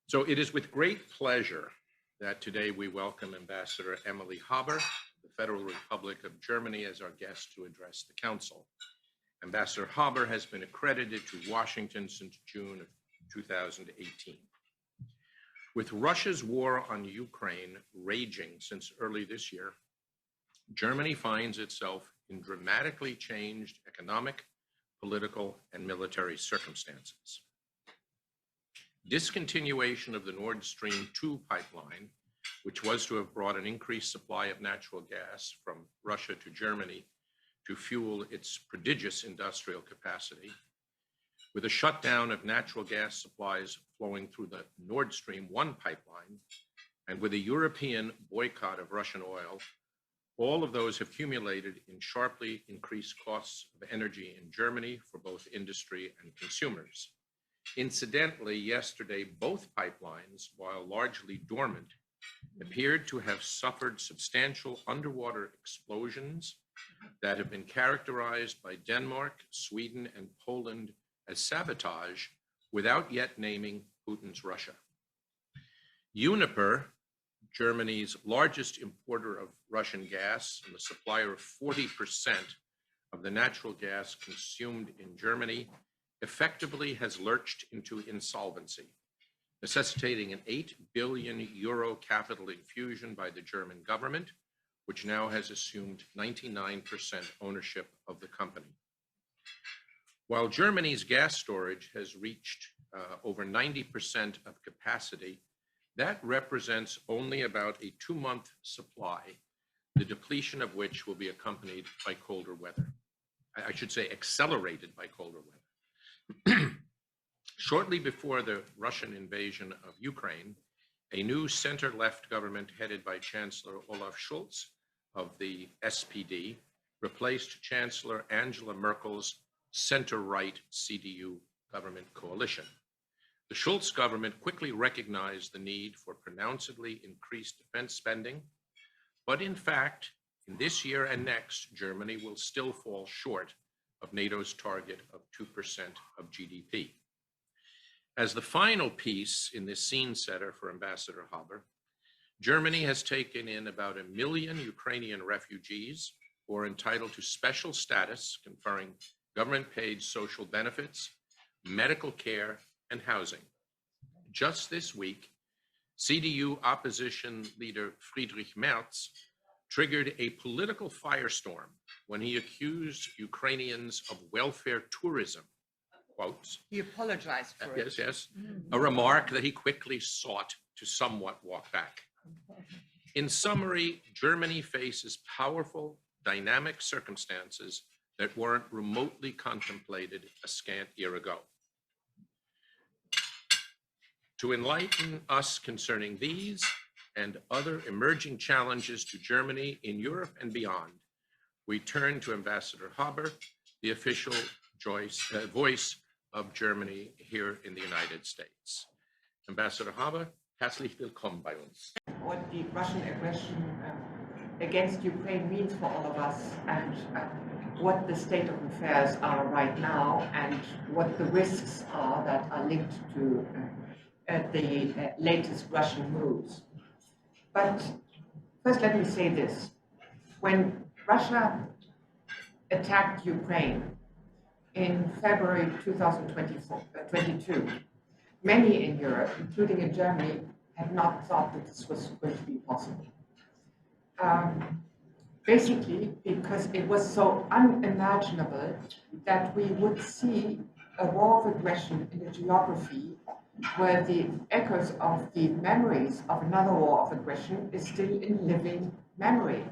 So it is with great pleasure that today we welcome Ambassador Emily Haber, the Federal Republic of Germany, as our guest to address the Council. Ambassador Haber has been accredited to Washington since June of 2018. With Russia's war on Ukraine raging since early this year, Germany finds itself in dramatically changed economic, political, and military circumstances. Discontinuation of the Nord Stream 2 pipeline, which was to have brought an increased supply of natural gas from Russia to Germany to fuel its prodigious industrial capacity, with a shutdown of natural gas supplies flowing through the Nord Stream 1 pipeline, and with a European boycott of Russian oil, all of those have accumulated in sharply increased costs of energy in Germany for both industry and consumers. Incidentally, yesterday, both pipelines, while largely dormant, appeared to have suffered substantial underwater explosions that have been characterized by Denmark, Sweden, and Poland as sabotage without yet naming Putin's Russia. Uniper, Germany's largest importer of Russian gas and the supplier of 40% of the natural gas consumed in Germany, effectively has lurched into insolvency, necessitating an 8 billion euro capital infusion by the German government, which now has assumed 99% ownership of the company. While Germany's gas storage has reached over 90% of capacity, that represents only about a 2-month supply, the depletion of which will be accompanied by colder weather. I should say accelerated by colder weather. Shortly before the Russian invasion of Ukraine, a new center-left government headed by Chancellor Olaf Scholz of the SPD replaced Chancellor Angela Merkel's center-right CDU government coalition. The Scholz government quickly recognized the need for pronouncedly increased defense spending, but in fact, in this year and next, Germany will still fall short of NATO's target of 2% of GDP. As the final piece in this scene setter for Ambassador Haber, Germany has taken in about 1 million Ukrainian refugees who are entitled to special status, conferring government-paid social benefits, medical care, and housing. Just this week, CDU opposition leader Friedrich Merz triggered a political firestorm when he accused Ukrainians of welfare tourism, quotes. He apologized for it. Yes, a remark that he quickly sought to somewhat walk back. In summary, Germany faces powerful, dynamic circumstances that weren't remotely contemplated a scant year ago. To enlighten us concerning these and other emerging challenges to Germany in Europe and beyond, we turn to Ambassador Haber, the official voice of Germany here in the United States. Ambassador Haber, herzlich willkommen bei uns. What the Russian aggression against Ukraine means for all of us, and what the state of affairs are right now, and what the risks are that are linked to the latest Russian moves. But first, let me say this. When Russia attacked Ukraine in February 2022, many in Europe, including in Germany, had not thought that this was going to be possible. Basically, because it was so unimaginable that we would see a war of aggression in a geography where the echoes of the memories of another war of aggression is still in living memory.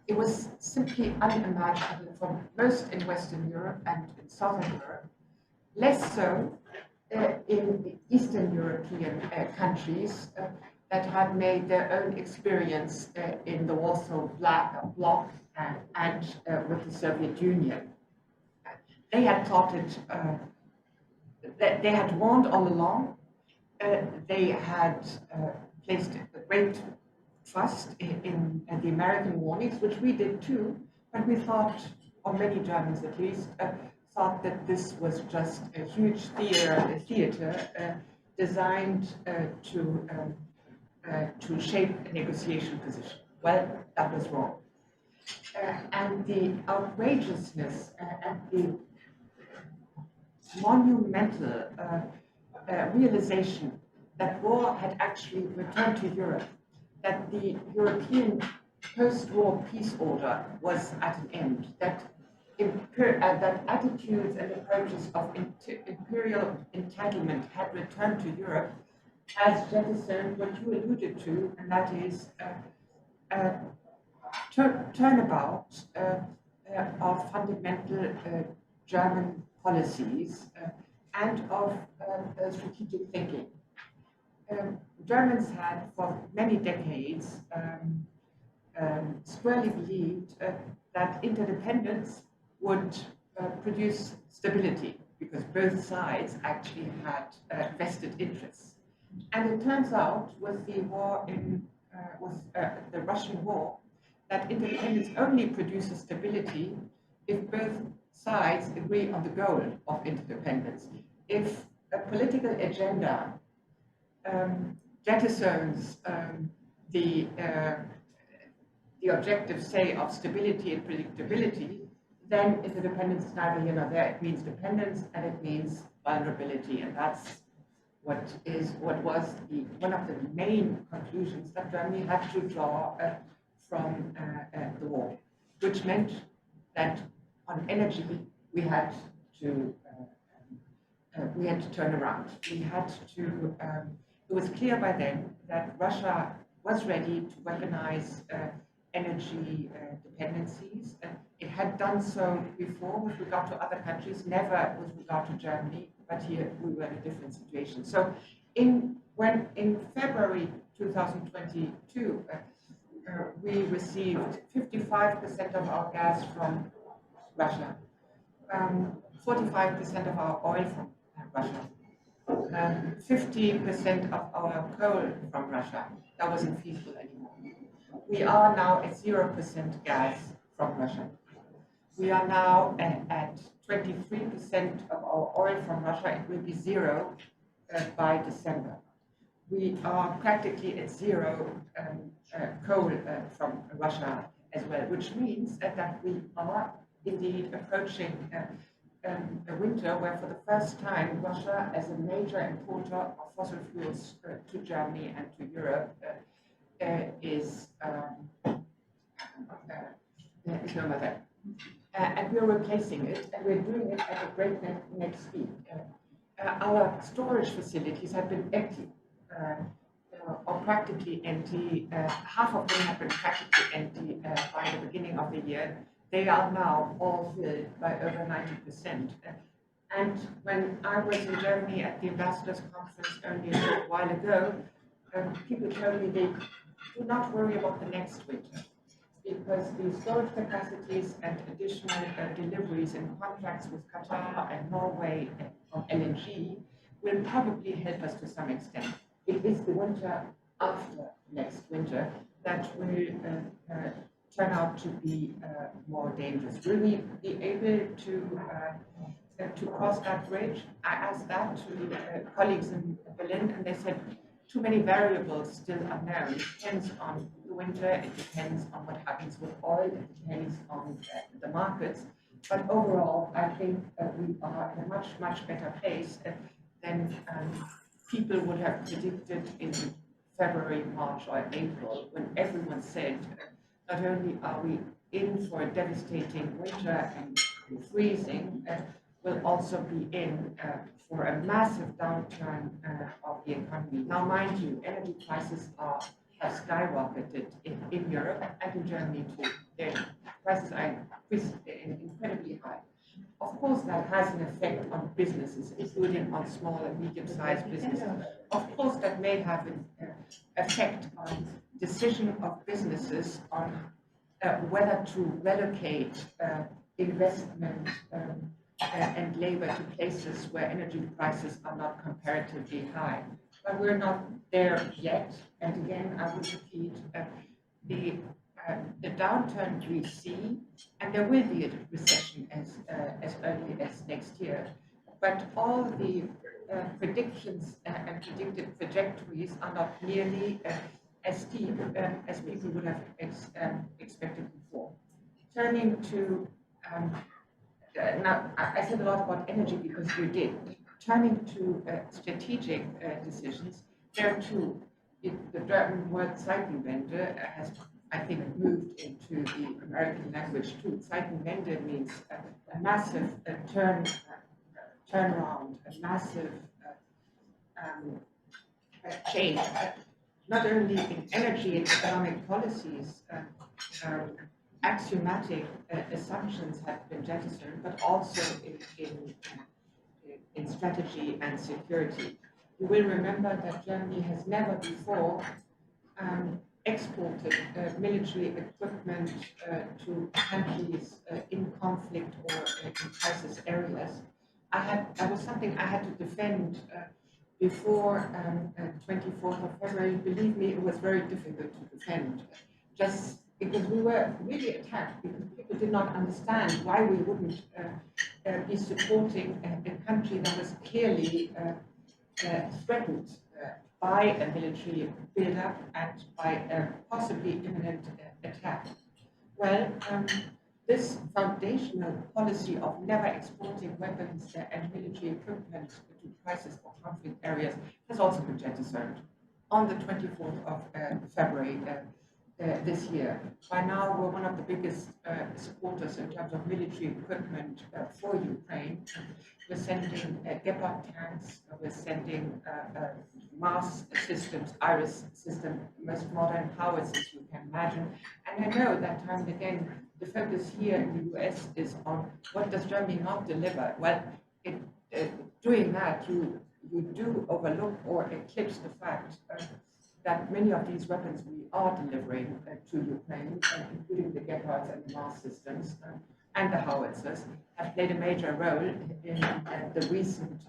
It was simply unimaginable for most in Western Europe and in Southern Europe, less so in the Eastern European countries that had made their own experience in the Warsaw Bloc and with the Soviet Union. They had thought it, they had warned all along. They had placed a great trust in the American warnings, which we did too, but we thought, or many Germans at least, thought that this was just a huge theater designed to shape a negotiation position. Well, that was wrong. And the outrageousness and the monumental realization that war had actually returned to Europe, that the European post-war peace order was at an end, that attitudes and approaches of imperial entitlement had returned to Europe, has jettisoned what you alluded to, and that is turnabout of fundamental German policies and of strategic thinking. Germans had for many decades squarely believed that interdependence would produce stability, because both sides actually had vested interests. And it turns out, with the war the Russian war, that independence only produces stability if both sides agree on the goal of interdependence. If a political agenda jettisons the objective, say, of stability and predictability, then interdependence is neither here nor there. It means dependence and it means vulnerability, and that's what was one of the main conclusions that Germany had to draw from the war, which meant that on energy we had to turn around. We had to. It was clear by then that Russia was ready to weaponize energy dependencies. It had done so before with regard to other countries, never with regard to Germany, but here we were in a different situation. So in February 2022, we received 55% of our gas from Russia, 45% of our oil from Russia, 50% of our coal from Russia. That wasn't feasible anymore. We are now at 0% gas from Russia. We are now at 23% of our oil from Russia. It will be zero by December. We are practically at zero coal from Russia as well, which means that we are indeed approaching a winter where, for the first time, Russia, as a major importer of fossil fuels to Germany and to Europe, is no more there. And we're replacing it, and we're doing it at a breakneck speed. Our storage facilities have been empty, or practically empty. Half of them have been practically empty by the beginning of the year. They are now all filled by over 90%. And when I was in Germany at the Ambassadors Conference only a short while ago, people told me they do not worry about the next winter, because the storage capacities and additional deliveries and contracts with Qatar and Norway on LNG will probably help us to some extent. It is the winter after next winter that will turn out to be more dangerous. Will we be able to cross that bridge? I asked that to colleagues in Berlin, and they said too many variables still unknown. It depends on the winter, it depends on what happens with oil, it depends on the markets. But overall, I think we are in a much, much better place than people would have predicted in February, March, or April, when everyone said, not only are we in for a devastating winter and freezing, we'll also be in for a massive downturn of the economy. Now, mind you, energy prices have skyrocketed in Europe and in Germany too. Their prices are incredibly high. Of course, that has an effect on businesses, including on small and medium-sized businesses. Of course, that may have an effect on decision of businesses on whether to relocate investment and labor to places where energy prices are not comparatively high. But we're not there yet. And again, I would repeat, the downturn we see, and there will be a recession as early as next year, but all the predictions and predicted trajectories are not nearly as steep as people would have expected before. Turning to, now I said a lot about energy because you did. Turning to strategic decisions, there are two. The German word Zeitenwende has, I think, moved into the American language too. Zeitenwende means a massive turnaround, a massive change, not only in energy and economic policies. Axiomatic assumptions have been jettisoned, but also in strategy and security. You will remember that Germany has never before exported military equipment to countries in conflict or in crisis areas. That was something I had to defend before 24th of February. Believe me, it was very difficult to defend, just because we were really attacked, because people did not understand why we wouldn't be supporting a country that was clearly threatened by a military build-up and by a possibly imminent attack. Well, this foundational policy of never exporting weapons and military equipment to crisis or conflict areas has also been jettisoned on the 24th of February this year. By now, we're one of the biggest supporters in terms of military equipment for Ukraine. We're sending Gepard tanks, we're sending Mars systems, Iris system, most modern howitzers you can imagine. And I know that time and again, the focus here in the US is on what does Germany not deliver? Well, doing that, you do overlook or eclipse the fact that many of these weapons we are delivering to Ukraine, including the Gepards and the Mars systems and the howitzers, have played a major role in the recent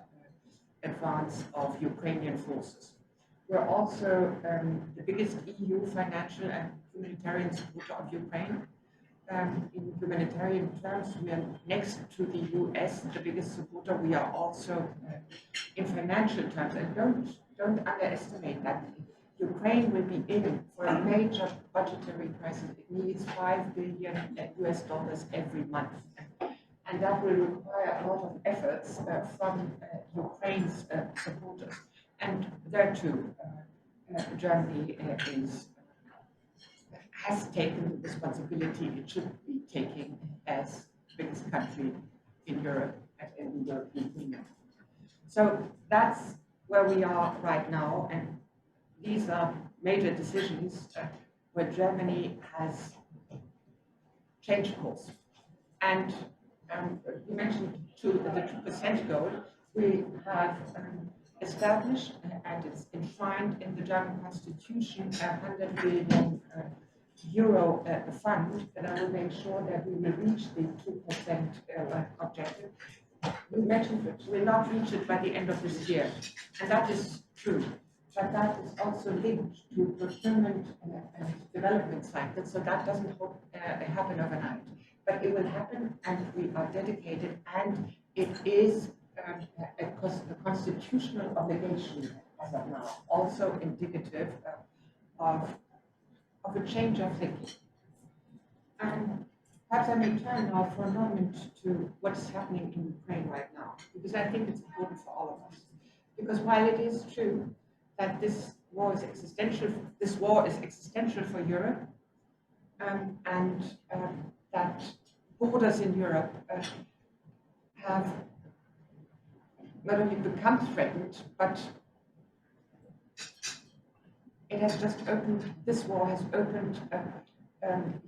advance of Ukrainian forces. We're also the biggest EU financial and humanitarian supporter of Ukraine. In humanitarian terms, we are next to the US, the biggest supporter. We are also in financial terms, and don't underestimate that. Ukraine will be in for a major budgetary crisis. It needs $5 billion US dollars every month. And that will require a lot of efforts from Ukraine's supporters. And there too, Germany has taken the responsibility it should be taking as the biggest country in Europe and in the European Union. So that's where we are right now. And these are major decisions where Germany has changed course. And you mentioned the 2% goal. We have established, and it's enshrined in the German constitution, a 100 billion euro fund that will make sure that we will reach the 2% objective. You mentioned that we will not reach it by the end of this year, and that is true. But that is also linked to procurement and development cycles, so that doesn't happen overnight. But it will happen, and we are dedicated, and it is a constitutional obligation as of now, also indicative of a change of thinking. And perhaps I may turn now for a moment to what's happening in Ukraine right now, because I think it's important for all of us. Because while it is true that this war is existential for Europe, and that borders in Europe have not only become threatened, but it has just opened, this war has opened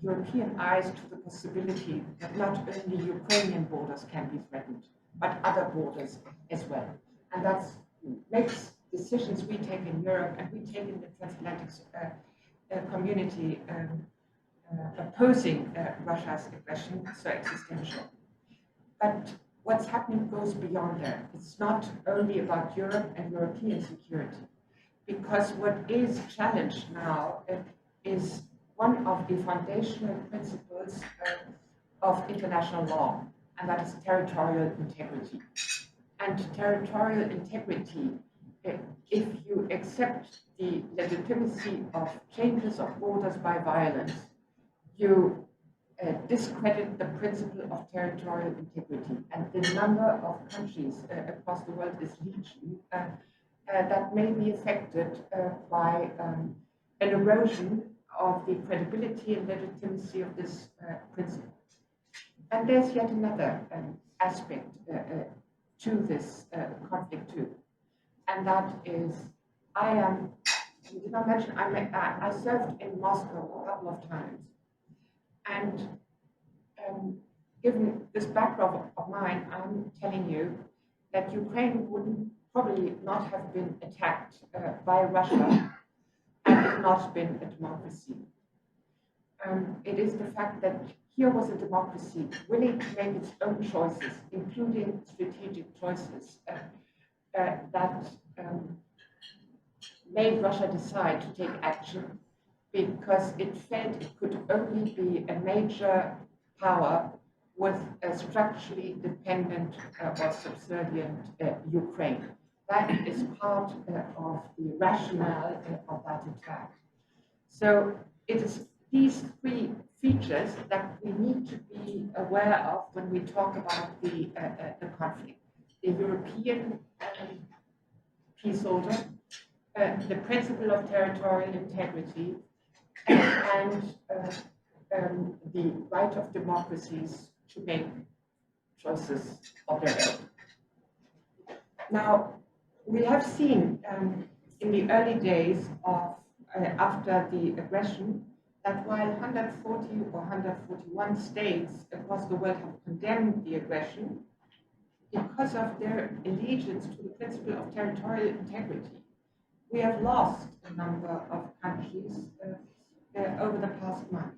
European eyes to the possibility that not only Ukrainian borders can be threatened, but other borders as well. And that makes decisions we take in Europe and we take in the transatlantic community opposing Russia's aggression so existential. But what's happening goes beyond that. It's not only about Europe and European security, because what is challenged now is one of the foundational principles of international law, and that is territorial integrity. and territorial integrity, if you accept the legitimacy of changes of borders by violence, you discredit the principle of territorial integrity. And the number of countries across the world is legion that may be affected by an erosion of the credibility and legitimacy of this principle. And there's yet another aspect to this conflict too, and that is, you did not mention, I served in Moscow a couple of times, and given this backdrop of mine, I'm telling you that Ukraine would probably not have been attacked by Russia had it not been a democracy. It is the fact that here was a democracy willing to make its own choices, including strategic choices, that made Russia decide to take action because it felt it could only be a major power with a structurally dependent or subservient Ukraine. That is part of the rationale of that attack. So it is these three features that we need to be aware of when we talk about the conflict. The European peace order, the principle of territorial integrity, and the right of democracies to make choices of their own. Now, we have seen in the early days of after the aggression that while 140 or 141 states across the world have condemned the aggression, because of their allegiance to the principle of territorial integrity, we have lost a number of countries over the past months.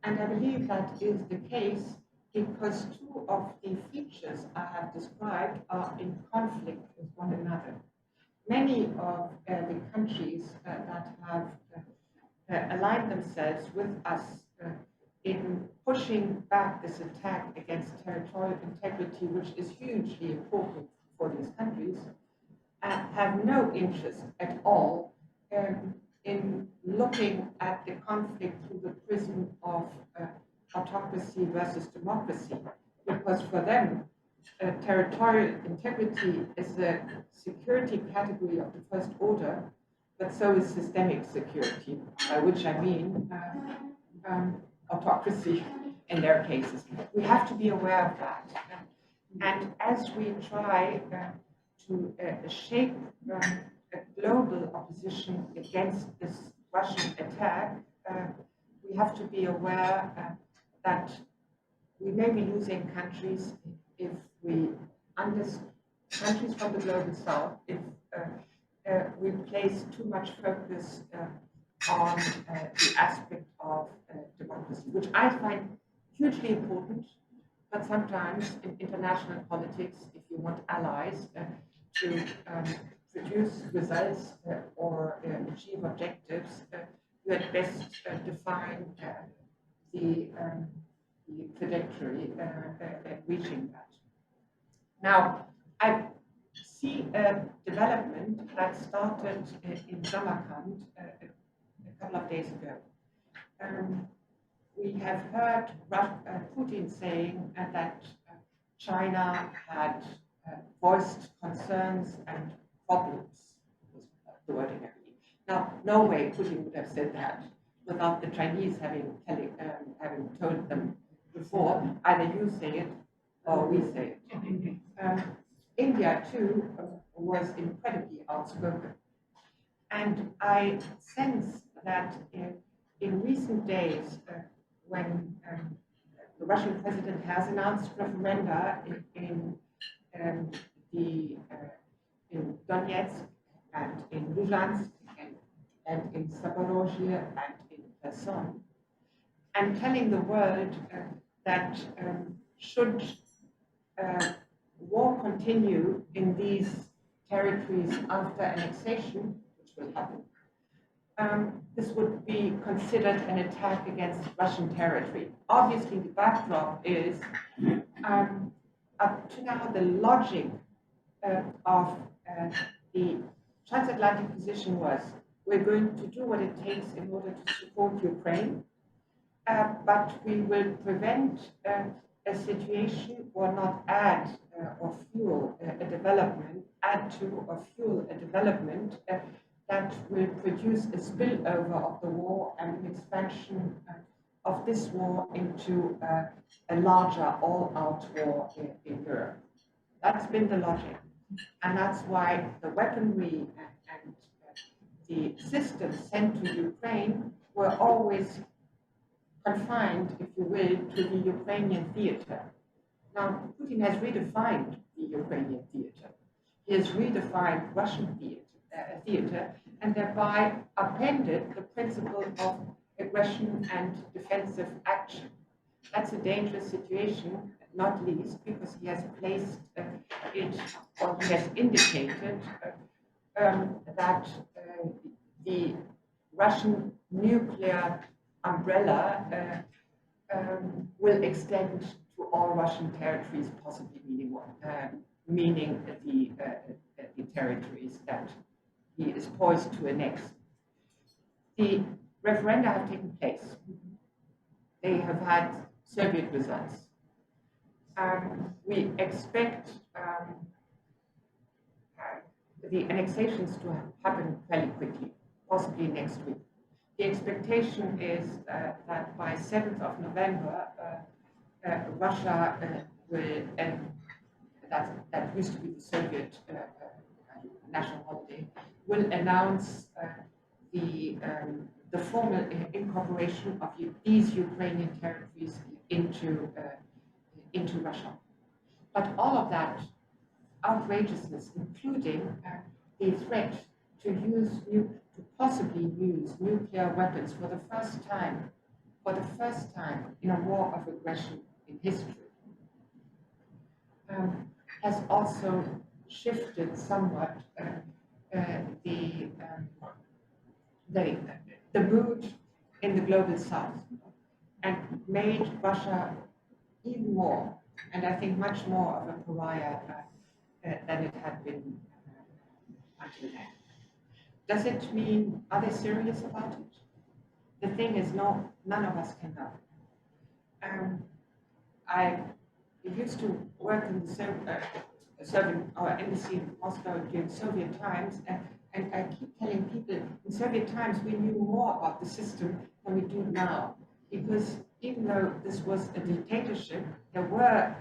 And I believe that is the case because two of the features I have described are in conflict with one another. Many of the countries that have aligned themselves with us in pushing back this attack against territorial integrity, which is hugely important for these countries, have no interest at all in looking at the conflict through the prism of autocracy versus democracy, because for them, territorial integrity is a security category of the first order, but so is systemic security, by which I mean autocracy in their cases. We have to be aware of that. And as we try to shape a global opposition against this Russian attack, we have to be aware that we may be losing countries if we understand countries from the global south, if we place too much focus on the aspect of democracy, which I find hugely important, but sometimes in international politics, if you want allies to produce results or achieve objectives, you at best define the trajectory reaching that. Now, I see a development that started in Samarkand a couple of days ago. We have heard Putin saying that China had voiced concerns and problems, was the wording I believe. Now, no way Putin would have said that without the Chinese having told them before, either you say it or we say it. India, too, was incredibly outspoken. And I sense that in recent days, when the Russian president has announced referenda in Donetsk and in Luhansk and in Zaporozhye and in Kherson, and telling the world that should war continue in these territories after annexation, which will happen, this would be considered an attack against Russian territory. Obviously, the backdrop is, up to now, the logic of the transatlantic position was, we're going to do what it takes in order to support Ukraine, but we will prevent a situation or not add or fuel a development, add to or fuel a development that will produce a spillover of the war and an expansion of this war into a larger all-out war in Europe. That's been the logic. And that's why the weaponry and the systems sent to Ukraine were always confined, if you will, to the Ukrainian theater. Now, Putin has redefined the Ukrainian theater. He has redefined Russian theater and thereby appended the principle of aggression and defensive action. That's a dangerous situation, not least because he has placed it, or he has indicated that the Russian nuclear umbrella will extend to all Russian territories, possibly meaning the territories that he is poised to annex. The referenda have taken place. They have had Soviet results. We expect the annexations to happen fairly quickly, possibly next week. The expectation is that by 7th of November, Russia will, and that used to be the Soviet national holiday, will announce the formal incorporation of these Ukrainian territories into Russia. But all of that outrageousness, including the threat to possibly use nuclear weapons for the first time in a war of aggression in history, has also shifted somewhat the mood in the global south and made Russia even more, and I think much more of a pariah than it had been until then. Does it mean, are they serious about it? The thing is, no, none of us can know. I used to work in serving our embassy in Moscow during Soviet times, and I keep telling people, in Soviet times we knew more about the system than we do now, because even though this was a dictatorship, there were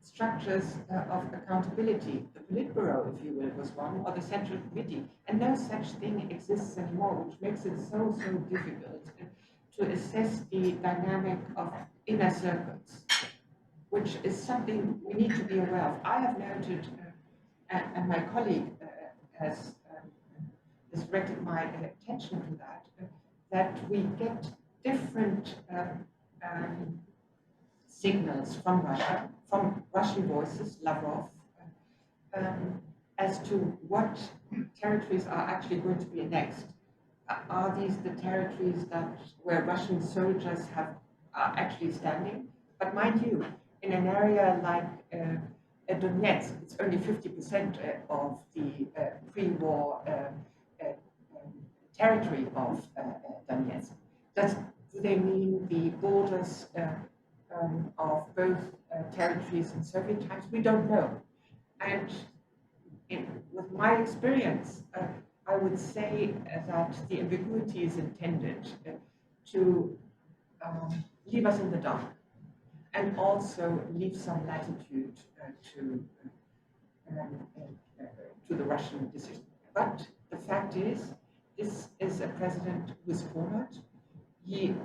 structures of accountability. The Politburo, if you will, was one, or the Central Committee, and no such thing exists anymore, which makes it so difficult to assess the dynamic of inner circles, which is something we need to be aware of. I have noted, and my colleague has directed my attention to that we get different signals from Russia, from Russian voices, Lavrov, as to what territories are actually going to be annexed. Are these the territories where Russian soldiers are actually standing? But mind you, in an area like Donetsk, it's only 50% of the pre-war territory of Donetsk. Do they mean the borders of both territories in Soviet times? We don't know. And with my experience, I would say that the ambiguity is intended to leave us in the dark and also leave some latitude to the Russian decision. But the fact is, this is a president who is cornered. He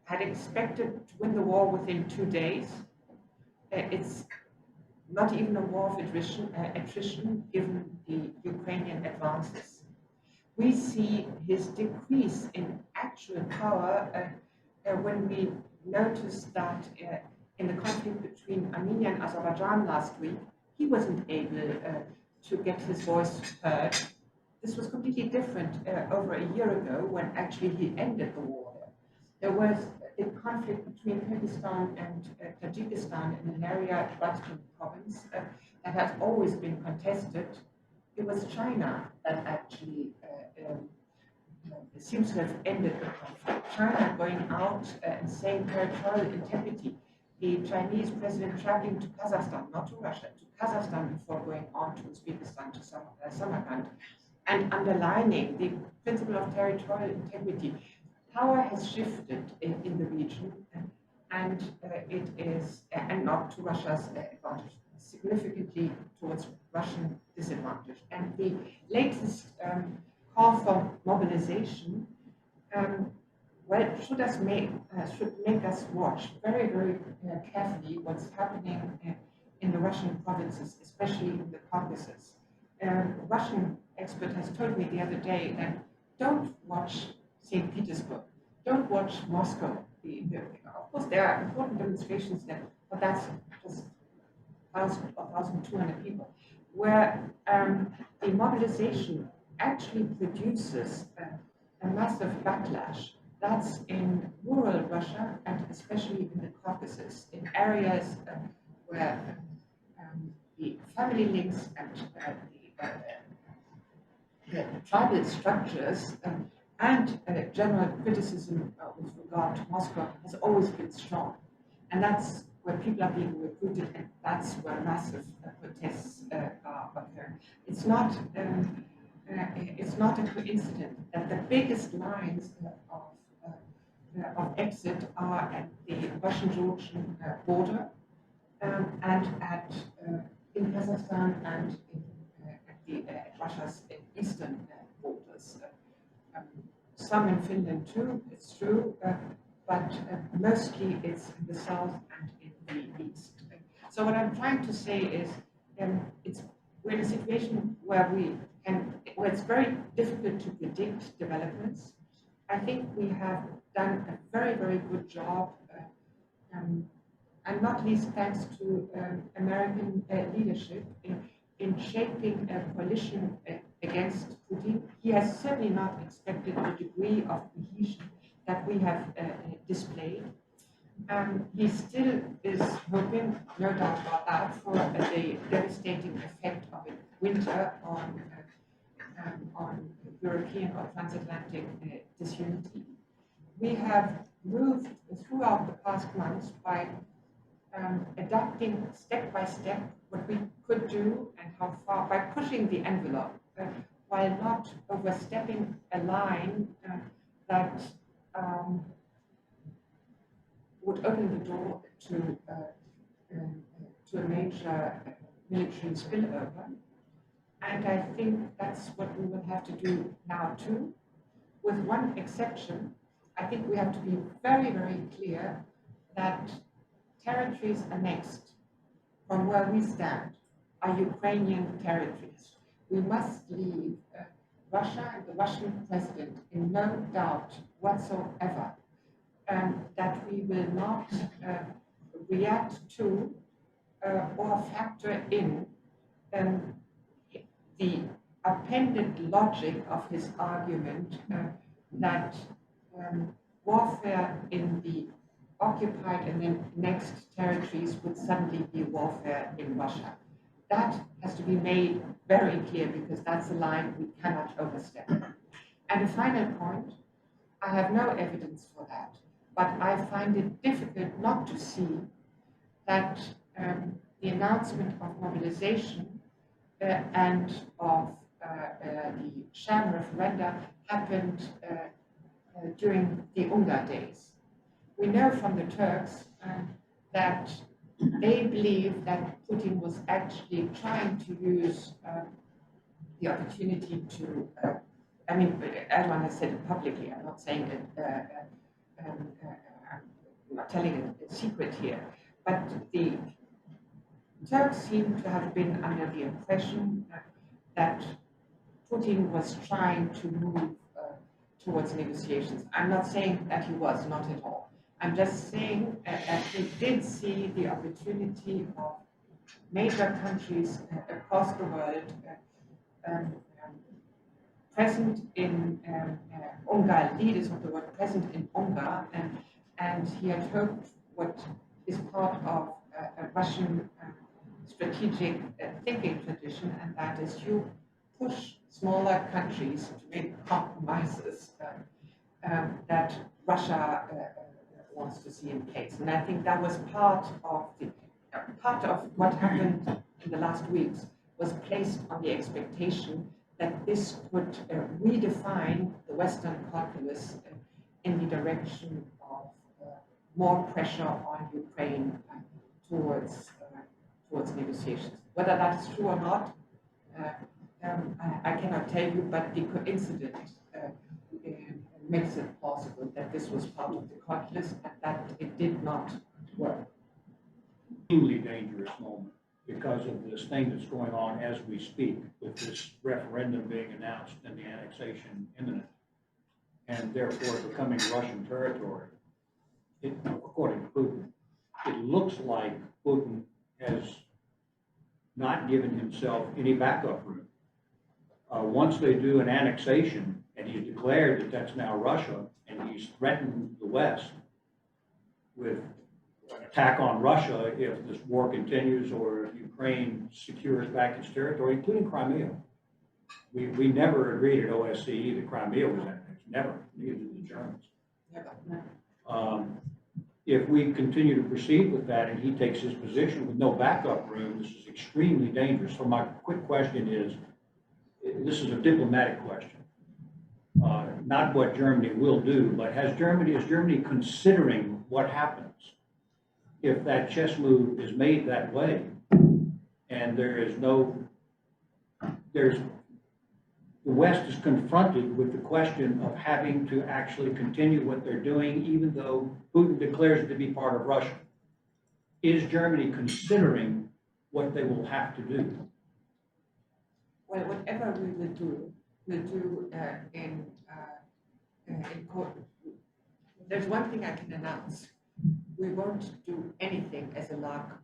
had expected to win the war within 2 days. It's not even a war of attrition given the Ukrainian advances. We see his decrease in actual power when we notice that in the conflict between Armenia and Azerbaijan last week, he wasn't able to get his voice heard. This was completely different over a year ago when actually he ended the war. There was the conflict between Kyrgyzstan and Tajikistan in an area, Western province, that has always been contested, it was China that actually seems to have ended the conflict. China going out and saying territorial integrity. The Chinese president traveling to Kazakhstan, not to Russia, to Kazakhstan before going on to Uzbekistan, to Samarkand, and underlining the principle of territorial integrity. Power has shifted in the region, and it is, and not to Russia's advantage, significantly towards Russian disadvantage. And the latest call for mobilization, well, should make us watch very, very carefully what's happening in the Russian provinces, especially in the Caucasus. A Russian expert has told me the other day that don't watch St. Petersburg, don't watch Moscow. Of course, there are important demonstrations there, but that's just 1,000 or 1,200 people, where the mobilization actually produces a massive backlash. That's in rural Russia and especially in the Caucasus, in areas where the family links and the tribal structures and general criticism with regard to Moscow has always been strong. And that's where people are being recruited, and that's where massive protests are occurring. It's not a coincidence that the biggest lines of exit are at the Russian-Georgian border and in Kazakhstan and at Russia's eastern borders. Some in Finland too, it's true, but mostly it's in the south and in the east. So what I'm trying to say is we're in a situation where it's very difficult to predict developments. I think we have done a very, very good job, and not least thanks to American leadership in shaping a coalition against Putin. He has certainly not expected the degree of cohesion that we have displayed. He still is hoping, no doubt about that, for the devastating effect of a winter on European or transatlantic disunity. We have moved throughout the past months by adapting step by step what we could do and how far, by pushing the envelope, while not overstepping a line that would open the door to a major military spillover. And I think that's what we will have to do now too. With one exception, I think we have to be very, very clear that territories annexed from where we stand are Ukrainian territories. We must leave Russia and the Russian president in no doubt whatsoever that we will not react to or factor in the appended logic of his argument that warfare in the occupied and then annexed territories would suddenly be warfare in Russia. That has to be made very clear because that's a line we cannot overstep. And a final point, I have no evidence for that, but I find it difficult not to see that the announcement of mobilization and of the sham referenda happened during the Ungar days. We know from the Turks that they believe that Putin was actually trying to use the opportunity to, I mean, Erdogan has said it publicly, I'm not saying it, I'm not telling it a secret here, but the Turks seem to have been under the impression that Putin was trying to move towards negotiations. I'm not saying that he was, not at all. I'm just saying that he did see the opportunity of major countries across the world present in Ungar, leaders of the world present in Ungar, and he had hoped what is part of a Russian strategic thinking tradition, and that is you push smaller countries to make compromises that Russia wants to see in place. And I think that was part of what happened in the last weeks was placed on the expectation that this would redefine the Western calculus in the direction of more pressure on Ukraine towards negotiations. Whether that is true or not, I cannot tell you, but the coincidence makes it possible that this was part of the calculus and that it did not work. Extremely dangerous moment because of this thing that's going on as we speak, with this referendum being announced and the annexation imminent, and therefore becoming Russian territory. According to Putin, it looks like Putin has not given himself any backup room. Once they do an annexation, and he's declared that that's now Russia, and he's threatened the West with an attack on Russia if this war continues or if Ukraine secures back its territory, including Crimea. We never agreed at OSCE that Crimea was annexed. Never. Neither did the Germans. Never. If we continue to proceed with that and he takes his position with no backup room, this is extremely dangerous. So my quick question is, this is a diplomatic question, not what Germany will do, but is Germany considering what happens if that chess move is made that way and the West is confronted with the question of having to actually continue what they're doing, even though Putin declares it to be part of Russia. Is Germany considering what they will have to do? Well, whatever we will do in court. There's one thing I can announce. We won't do anything as a lark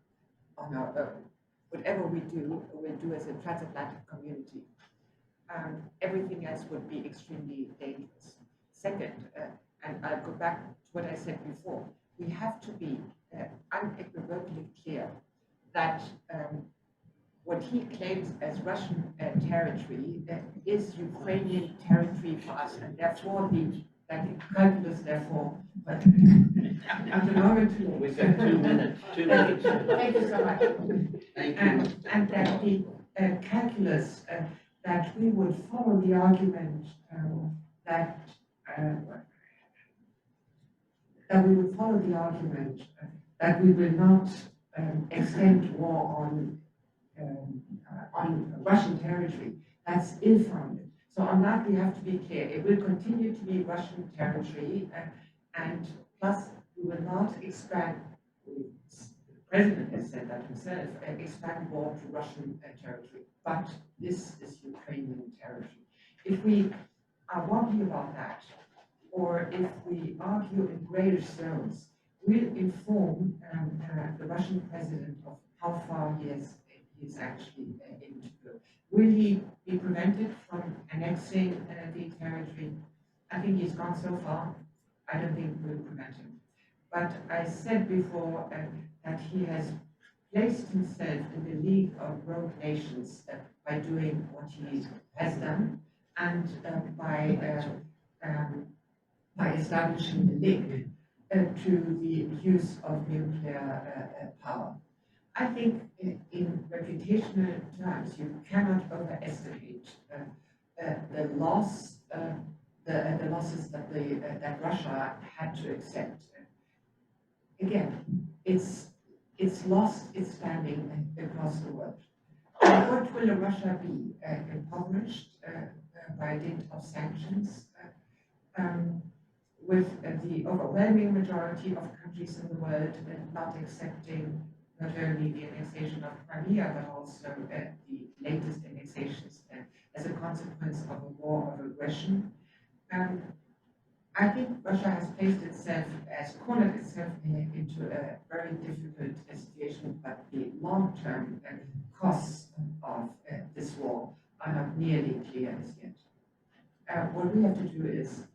on our own. Whatever we do, we'll do as a transatlantic community. Everything else would be extremely dangerous. Second, and I'll go back to what I said before, we have to be unequivocally clear that what he claims as Russian territory is Ukrainian territory for us, and therefore the calculus, therefore, but at the moment, We've got 2 minutes. 2 minutes. Thank you so much. Thank you. And that the calculus that we would follow the argument that we would follow the argument that we will not extend war on Russian territory. That's ill-founded. So on that we have to be clear. It will continue to be Russian territory, and plus we will not expand. The president has said that himself. Expand war to Russian territory. But this is Ukrainian territory. If we are wobbly about that, or if we argue in grayish zones, we'll inform the Russian president of how far he is actually able to go. Will he be prevented from annexing the territory? I think he's gone so far. I don't think we'll prevent him. But I said before that he has placed himself in the league of rogue nations by doing what he has done, and by establishing the link to the use of nuclear power. I think in reputational terms, you cannot overestimate the losses that Russia had to accept. Again, it's lost its standing across the world. What will Russia be? Impoverished by dint of sanctions, with the overwhelming majority of countries in the world not accepting not only the annexation of Crimea, but also the latest annexations as a consequence of a war of aggression. I think Russia has placed itself, cornered itself into a very difficult situation, but the long-term costs of this war are not nearly clear as yet. What we have to do is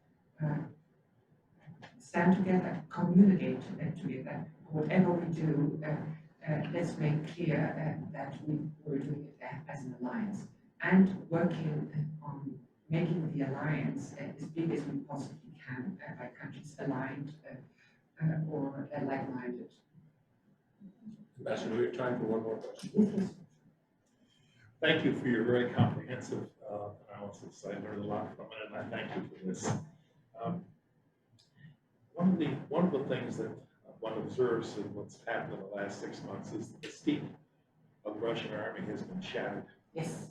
stand together, communicate together. Whatever we do, let's make clear that we were doing it as an alliance and working on making the alliance as big as we possibly can by countries aligned or like-minded. Ambassador, we have time for one more question. Yes. Thank you for your very comprehensive analysis. I learned a lot from it, and I thank you for this. One of the things that one observes in what's happened in the last 6 months is the mystique of the Russian army has been shattered. Yes.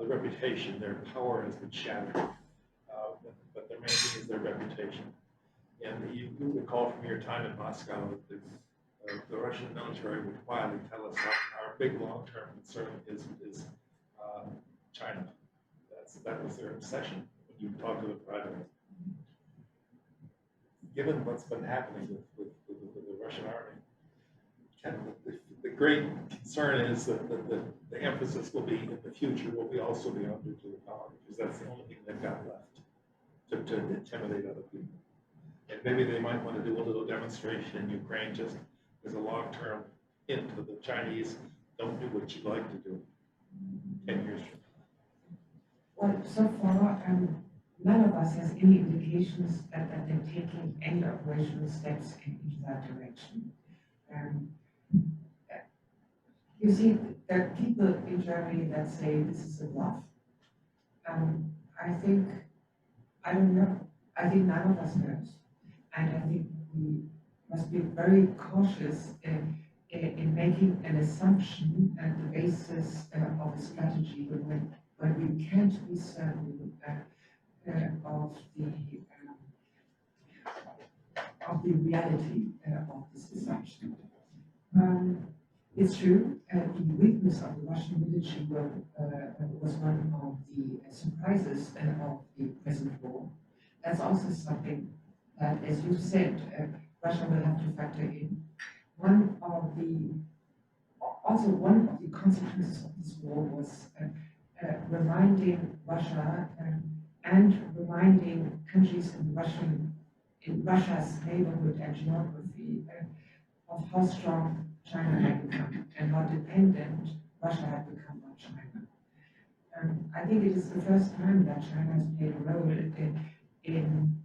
The reputation, their power has been shattered. But their main thing is their reputation. And you recall from your time in Moscow that the Russian military would quietly tell us our big long-term concern is China. That was their obsession when you talk to the president. Given what's been happening with the Russian army, the great concern is that the emphasis will be in the future will be also be on nuclear power, because that's the only thing they've got left to intimidate other people. And maybe they might want to do a little demonstration in Ukraine just as a long-term hint to the Chinese, don't do what you'd like to do 10 years from now. Well, so far, none of us has any indications that they're taking any operational steps into that direction. You see, there are people in Germany that say this is a bluff. I don't know. I think none of us knows. And I think we must be very cautious in making an assumption at the basis of a strategy when we can't be certain of the reality of this assumption. It's true, the weakness of the Russian military was one of the surprises of the present war. That's also something that, as you said, Russia will have to factor in. One of the consequences of this war was reminding Russia and reminding countries in Russia's neighborhood and geography of how strong China had become and how dependent Russia had become on China. I think it is the first time that China has played a role in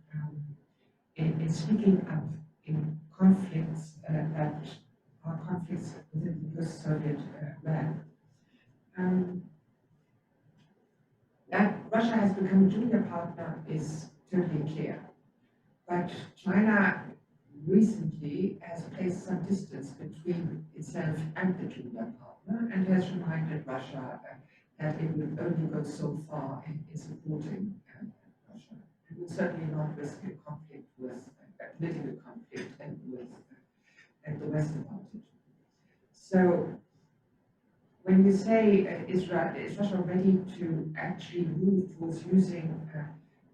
speaking up in conflicts that are conflicts within the post-Soviet realm. That Russia has become a junior partner is totally clear. But China recently has placed some distance between itself and the junior partner and has reminded Russia that it will only go so far in supporting Russia. It will certainly not risk a conflict with a political conflict and with the West about it. So when you say is Russia ready to actually move towards using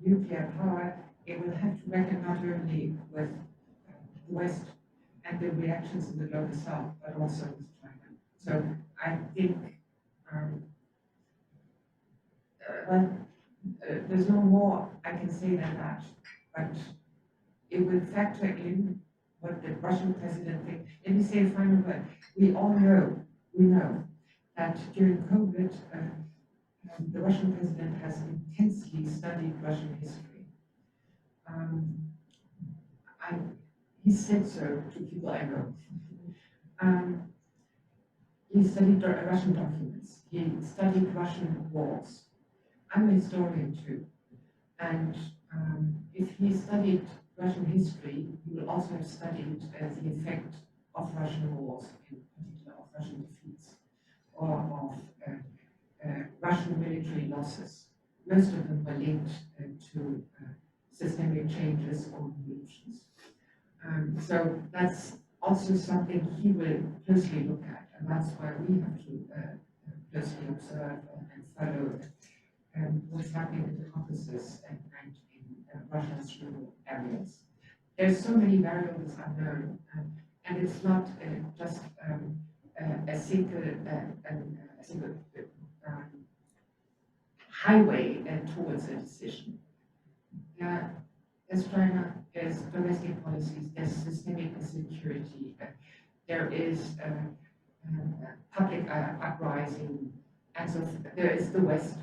nuclear power, it will have to reckon not only with the West and the reactions in the global South, but also with China. So I think there's no more I can say than that, but it will factor in what the Russian president thinks. Let me say a final word. We know that during COVID, the Russian president has intensely studied Russian history. He said so to people I know. He studied Russian documents. He studied Russian wars. I'm a historian too. And if he studied Russian history, he will also have studied the effect of Russian wars, in particular of Russian defeats, or of Russian military losses. Most of them were linked to systemic changes or revolutions. So that's also something he will closely look at, and that's why we have to closely observe and follow what's happening in the Caucasus and in Russia's rural areas. There's so many variables unknown, and it's not just a single highway towards a decision. There's China, there's domestic policies, there's systemic insecurity, there is public uprising, and so there is the West,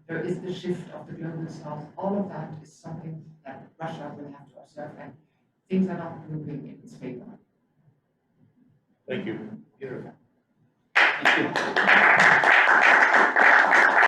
there is the shift of the global South. All of that is something that Russia will have to observe, and things are not moving in its favor. Thank you. Peter. Thank you.